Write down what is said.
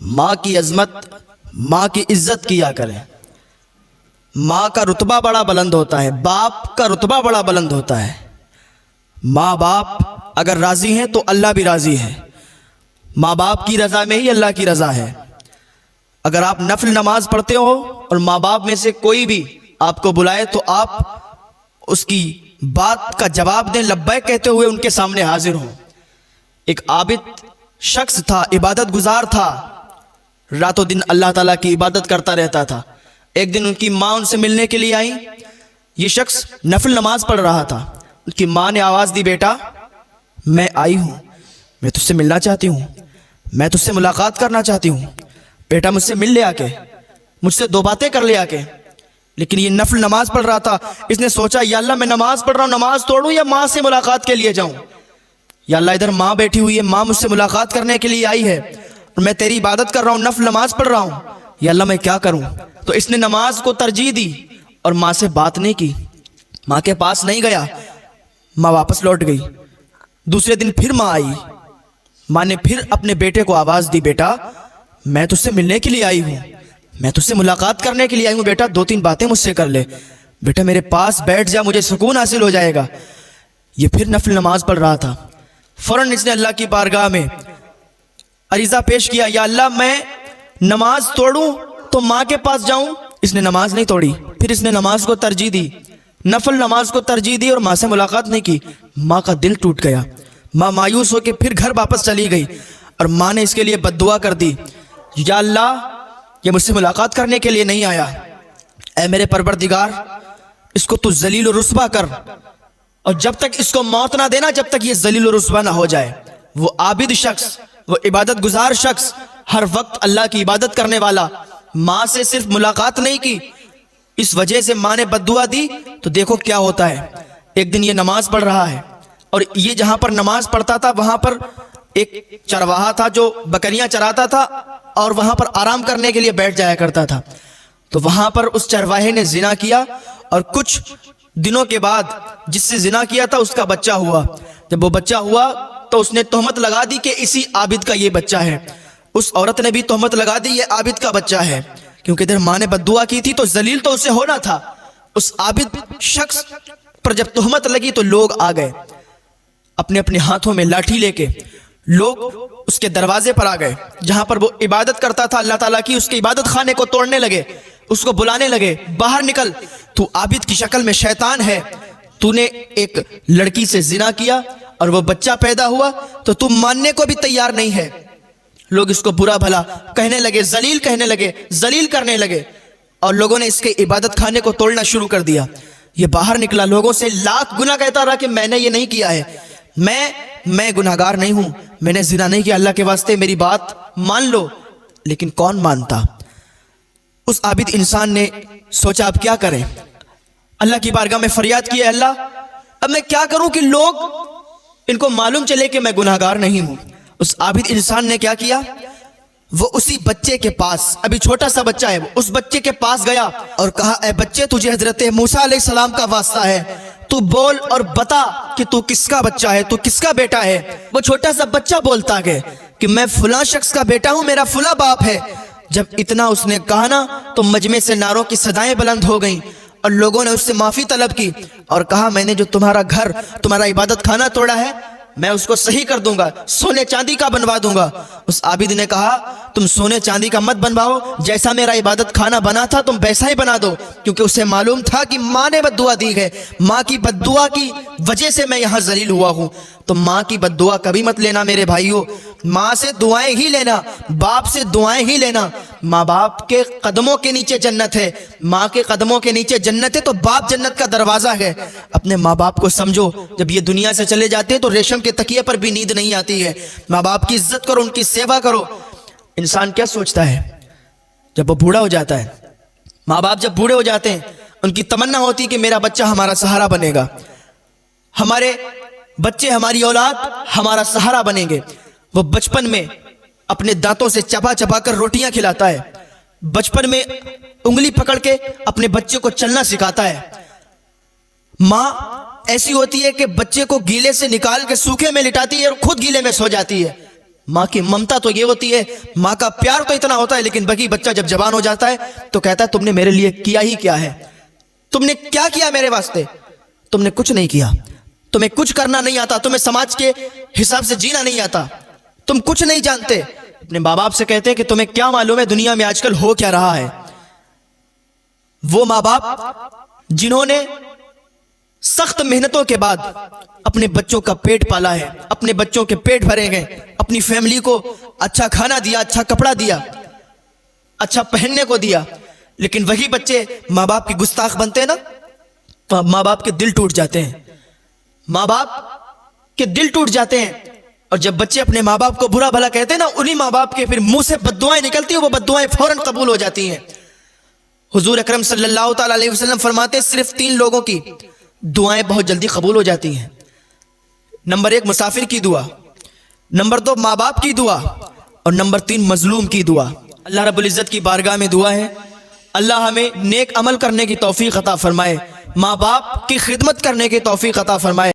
ماں کی عظمت، ماں کی عزت کیا کریں۔ ماں کا رتبہ بڑا بلند ہوتا ہے، باپ کا رتبہ بڑا بلند ہوتا ہے۔ ماں باپ اگر راضی ہیں تو اللہ بھی راضی ہے۔ ماں باپ کی رضا میں ہی اللہ کی رضا ہے۔ اگر آپ نفل نماز پڑھتے ہو اور ماں باپ میں سے کوئی بھی آپ کو بلائے تو آپ اس کی بات کا جواب دیں، لبیک کہتے ہوئے ان کے سامنے حاضر ہوں۔ ایک عابد شخص تھا، عبادت گزار تھا، رات و دن اللہ تعالیٰ کی عبادت کرتا رہتا تھا۔ ایک دن ان کی ماں ان سے ملنے کے لیے آئی۔ یہ شخص نفل نماز پڑھ رہا تھا۔ ان کی ماں نے آواز دی، بیٹا میں آئی ہوں، میں تجھ سے ملنا چاہتی ہوں، میں تجھ سے ملاقات کرنا چاہتی ہوں، بیٹا مجھ سے مل لے آ کے، مجھ سے دو باتیں کر لے آ کے۔ لیکن یہ نفل نماز پڑھ رہا تھا۔ اس نے سوچا یا اللہ میں نماز پڑھ رہا ہوں، نماز توڑوں یا ماں سے ملاقات کے لیے جاؤں؟ یا اللہ ادھر ماں بیٹھی ہوئی ہے، ماں مجھ سے ملاقات کرنے کے لیے آئی ہے اور میں تیری عبادت کر رہا ہوں، نفل نماز پڑھ رہا ہوں، یا اللہ میں کیا کروں؟ تو اس نے نماز کو ترجیح دی اور ماں سے بات نہیں کی، ماں کے پاس نہیں گیا۔ ماں واپس لوٹ گئی۔ دوسرے دن پھر ماں آئی۔ ماں نے پھر اپنے بیٹے کو آواز دی، بیٹا میں تجھ سے ملنے کے لیے آئی ہوں، میں تجھ سے ملاقات کرنے کے لیے آئی ہوں، بیٹا دو تین باتیں مجھ سے کر لے، بیٹا میرے پاس بیٹھ جا، مجھے سکون حاصل ہو جائے گا۔ یہ پھر نفل نماز پڑھ رہا تھا۔ فوراً اس نے اللہ کی بارگاہ میں عریضہ پیش کیا، یا اللہ میں نماز توڑوں تو ماں کے پاس جاؤں؟ اس نے نماز نہیں توڑی، پھر اس نے نماز کو ترجیح دی، نفل نماز کو ترجیح دی اور ماں سے ملاقات نہیں کی۔ ماں کا دل ٹوٹ گیا۔ ماں مایوس ہو کے پھر گھر واپس چلی گئی اور ماں نے اس کے لیے بد دعا کر دی، یا اللہ یہ مجھ سے ملاقات کرنے کے لیے نہیں آیا، اے میرے پروردگار اس کو تو ذلیل و رسوا کر، اور جب تک اس کو موت نہ دینا جب تک یہ ذلیل و رسوا نہ ہو جائے۔ وہ عابد شخص، وہ عبادت گزار شخص، ہر وقت اللہ کی عبادت کرنے والا، ماں سے صرف ملاقات نہیں کی، اس وجہ سے ماں نے بد دعا دی تو دیکھو کیا ہوتا ہے۔ ایک دن یہ نماز پڑھ رہا ہے اور یہ جہاں پر نماز پڑھتا تھا وہاں پر ایک چرواہا تھا جو بکریاں چراتا تھا اور وہاں پر آرام کرنے کے لیے بیٹھ جایا کرتا تھا۔ تو وہاں پر اس چرواہے نے زنا کیا اور کچھ دنوں کے بعد جس سے زنا کیا تھا اس کا بچہ ہوا۔ جب وہ بچہ ہوا تو اس نے تہمت لگا دی کہ اسی عابد کا یہ بچہ ہے۔ اس عورت نے بھی تہمت لگا دی یہ عابد کا بچہ ہے، کیونکہ ادھر ماں نے بد دعا کی تھی تو ذلیل تو اسے ہونا تھا۔ اس عابد شخص پر جب تہمت لگی تو لوگ آ گئے، اپنے اپنے ہاتھوں میں لاٹھی لے کے لوگ اس کے دروازے پر آ گئے جہاں پر وہ عبادت کرتا تھا اللہ تعالیٰ کی۔ اس کے عبادت خانے کو توڑنے لگے، اس کو بلانے لگے، باہر نکل، تو عابد کی شکل میں شیطان ہے، تو نے ایک لڑکی سے زنا کیا اور وہ بچہ پیدا ہوا تو تم ماننے کو بھی تیار نہیں ہے۔ لوگ اس کو برا بھلا کہنے لگے، ذلیل کہنے لگے، ذلیل کرنے لگے، اور لوگوں نے اس کے عبادت خانے کو توڑنا شروع کر دیا۔ یہ باہر نکلا، لوگوں سے لاکھ گناہ کہتا رہا کہ میں نے یہ نہیں کیا ہے، میں گناہگار نہیں ہوں، میں نے زنا نہیں کیا، اللہ کے واسطے میری بات مان لو۔ لیکن کون مانتا؟ اس عابد انسان نے سوچا اب کیا کریں؟ اللہ کی بارگاہ میں فریاد کی، اللہ اب میں کیا کروں کہ لوگ ان کو معلوم چلے کہ میں گناہگار نہیں ہوں۔ اس عابد انسان نے کیا کیا؟ وہ اسی بچے کے پاس، ابھی چھوٹا سا بچہ ہے، اس بچے کے پاس گیا اور کہا، اے بچے تجھے حضرت موسیٰ علیہ السلام کا واسطہ ہے، تو بول اور بتا کہ تو کس کا بچہ ہے، تو کس کا بیٹا ہے۔ وہ چھوٹا سا بچہ بولتا ہے کہ میں فلاں شخص کا بیٹا ہوں، میرا فلاں باپ ہے۔ جب اتنا اس نے کہا نا تو مجمع سے نعروں کی صدائیں بلند ہو گئیں اور لوگوں نے اس سے معافی طلب کی اور کہا، میں نے جو تمہارا گھر، تمہارا عبادت خانہ توڑا ہے میں اس کو صحیح کر دوں گا، سونے چاندی کا بنوا دوں گا۔ اس عابد نے کہا، تم سونے چاندی کا مت بنواؤ، جیسا میرا عبادت خانہ بنا تھا تم ویسا ہی بنا دو، کیونکہ اسے معلوم تھا کہ ماں نے بد دعا دی ہے، ماں کی بد دعا کی وجہ سے میں یہاں ذلیل ہوا ہوں۔ تو ماں کی بد دعا کبھی مت لینا میرے بھائیو، ماں سے دعائیں ہی لینا، باپ سے دعائیں ہی لینا۔ ماں باپ کے قدموں کے نیچے جنت ہے، ماں کے قدموں کے نیچے جنت ہے تو باپ جنت کا دروازہ ہے۔ اپنے ماں باپ کو سمجھو، جب یہ دنیا سے چلے جاتے ہیں تو ریشم کے تکیے پر بھی نیند نہیں آتی ہے۔ ماں باپ کی عزت کرو، ان کی سیوا کرو۔ انسان کیا سوچتا ہے جب وہ بوڑھا ہو جاتا ہے؟ ماں باپ جب بوڑھے ہو جاتے ہیں ان کی تمنا ہوتی ہے کہ میرا بچہ ہمارا سہارا بنے گا، ہمارے بچے، ہماری اولاد ہمارا سہارا بنیں گے۔ وہ بچپن میں اپنے دانتوں سے چبا چبا کر روٹیاں کھلاتا ہے، بچپن میں انگلی پکڑ کے اپنے بچے کو چلنا سکھاتا ہے۔ ماں ایسی ہوتی ہے کہ بچے کو گیلے سے نکال کے سوکھے میں لٹاتی ہے اور خود گیلے میں سو جاتی ہے۔ ماں کی ممتا تو یہ ہوتی ہے, ماں کا پیار تو اتنا ہوتا ہے, لیکن باقی بچہ جب جوان ہو جاتا ہے تو کہتا ہے تم نے میرے لیے کیا ہی کیا ہے, تم نے کیا کیا میرے واسطے, تم نے کچھ نہیں کیا, تمہیں کچھ کرنا نہیں آتا, تمہیں سماج کے حساب سے جینا نہیں آتا, تم کچھ نہیں جانتے. اپنے ماں باپ سے کہتے ہیں کہ تمہیں کیا معلوم ہے دنیا میں آج کل ہو کیا رہا ہے. وہ ماں باپ جنہوں نے سخت محنتوں کے بعد اپنے بچوں کا پیٹ پالا ہے, اپنے بچوں کے پیٹ بھرے گئے, اپنی فیملی کو اچھا کھانا دیا, اچھا کپڑا دیا, اچھا پہننے کو دیا, لیکن وہی بچے ماں باپ کی گستاخ بنتے ہیں نا, تو ماں باپ کے دل ٹوٹ جاتے ہیں, ماں باپ کے دل ٹوٹ جاتے ہیں. اور جب بچے اپنے ماں باپ کو برا بھلا کہتے ہیں نا, انہی ماں باپ کے پھر منہ سے بددعائیں نکلتی ہیں, وہ بددعائیں فوراً قبول ہو جاتی ہیں. حضور اکرم صلی اللہ تعالی علیہ وسلم فرماتے ہیں صرف 3 لوگوں کی دعائیں بہت جلدی قبول ہو جاتی ہیں. نمبر 1 مسافر کی دعا, نمبر 2 ماں باپ کی دعا, اور نمبر 3 مظلوم کی دعا. اللہ رب العزت کی بارگاہ میں دعا ہے اللہ ہمیں نیک عمل کرنے کی توفیق عطا فرمائے, ماں باپ کی خدمت کرنے کی توفیق عطا فرمائے.